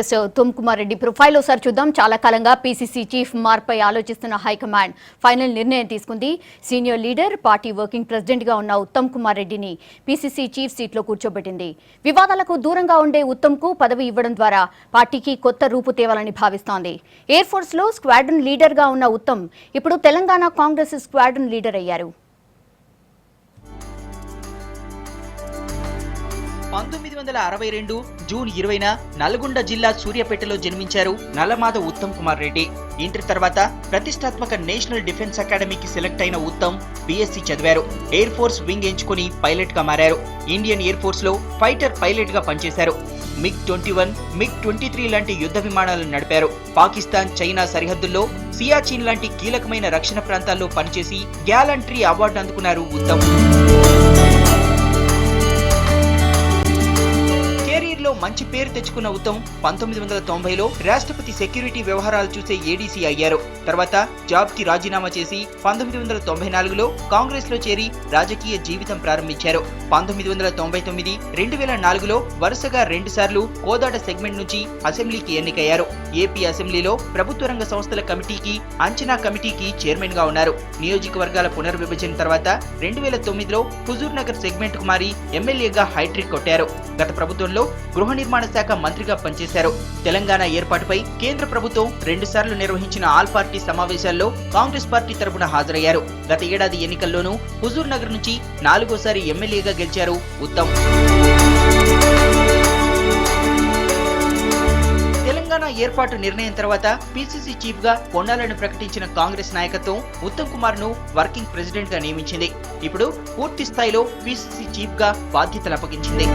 Yes Uttam Kumar Reddy profile ఒకసారి చూద్దాం. చాలా కాలంగా పీసీసీ చీఫ్ మార్పై ఆలోచిస్తున్న హైకమాండ్ ఫైనల్ నిర్ణయం తీసుకుంది. Senior leader, party working president గా ఉన్న ఉత్తమ్ కుమార్ రెడ్డిని పీసీసీ చీఫ్ సీట్లో కూర్చోబెట్టింది. వివాదాలకు దూరంగా ఉండే ఉత్తమ్ కు పదవి ఇవ్వడం ద్వారా పార్టీకి కొత్త రూపు తేవాలని భావిస్తోంది. ఎయిర్ ఫోర్స్ లో స్క్వాడ్రన్ లీడర్ గా ఉన్న ఉత్తమ్ ఇప్పుడు తెలంగాణ కాంగ్రెస్ స్క్వాడ్రన్ లీడర్ అయ్యారు. 1962 జూన్ 20న నల్గొండ జిల్లా సూర్యాపేటలో జన్మించారు నల్లమాధవ్ ఉత్తమ్ కుమార్ రెడ్డి. ఇంటర్ తర్వాత ప్రతిష్టాత్మక నేషనల్ డిఫెన్స్ అకాడమీకి సెలెక్ట్ అయిన ఉత్తమ్ బీఎస్సీ చదివారు. ఎయిర్ ఫోర్స్ వింగ్ ఎంచుకుని పైలట్ గా మారారు. ఇండియన్ ఎయిర్ ఫోర్స్ లో ఫైటర్ పైలట్ గా పనిచేశారు. MiG-21, MiG-23 లాంటి యుద్ధ విమానాలను నడిపారు. పాకిస్తాన్, చైనా సరిహద్దుల్లో సియాచిన్ లాంటి కీలకమైన రక్షణ ప్రాంతాల్లో పనిచేసి గ్యాలంట్రీ అవార్డు అందుకున్నారు ఉత్తమ్. మంచి పేరు తెచ్చుకున్న ఉత్తమ్ 1990లో రాష్ట్రపతి సెక్యూరిటీ వ్యవహారాలు చూసే ఏడీసీ అయ్యారు. తర్వాత జాబ్ కి రాజీనామా చేసి 1994లో కాంగ్రెస్ లో చేరి రాజకీయ జీవితం ప్రారంభించారు. 1999, 2004లో వరుసగా 2 సార్లు కోదాడ సెగ్మెంట్ నుంచి అసెంబ్లీకి ఎన్నికయ్యారు. ఏపీ అసెంబ్లీలో ప్రభుత్వ రంగ సంస్థల కమిటీకి, అంచనా కమిటీకి చైర్మన్ గా ఉన్నారు. నియోజకవర్గాల పునర్విభజన తర్వాత 2009లో హుజూర్ నగర్ సెగ్మెంట్ కు మారి ఎమ్మెల్యేగా హైట్రిక్ కొట్టారు. గత ప్రభుత్వంలో గృహ నిర్మాణ శాఖ మంత్రిగా పనిచేశారు. తెలంగాణ ఏర్పాటుపై కేంద్ర ప్రభుత్వం 2 సార్లు నిర్వహించిన ఆల్ పార్టీ సమావేశాల్లో కాంగ్రెస్ పార్టీ తరపున హాజరయ్యారు. గత ఏడాది ఎన్నికల్లోనూ హుజూర్ నగర్ నుంచి 4వ ఎమ్మెల్యేగా గెలిచారు ఉత్తమ్. తెలంగాణ ఏర్పాటు నిర్ణయం తర్వాత పీసీసీ చీఫ్ గా పొన్నాలను ప్రకటించిన కాంగ్రెస్ నాయకత్వం ఉత్తమ్ కుమార్ ను వర్కింగ్ ప్రెసిడెంట్ గా నియమించింది. ఇప్పుడు పూర్తి స్థాయిలో పీసీసీ చీఫ్ గా బాధ్యతలు అప్పగించింది.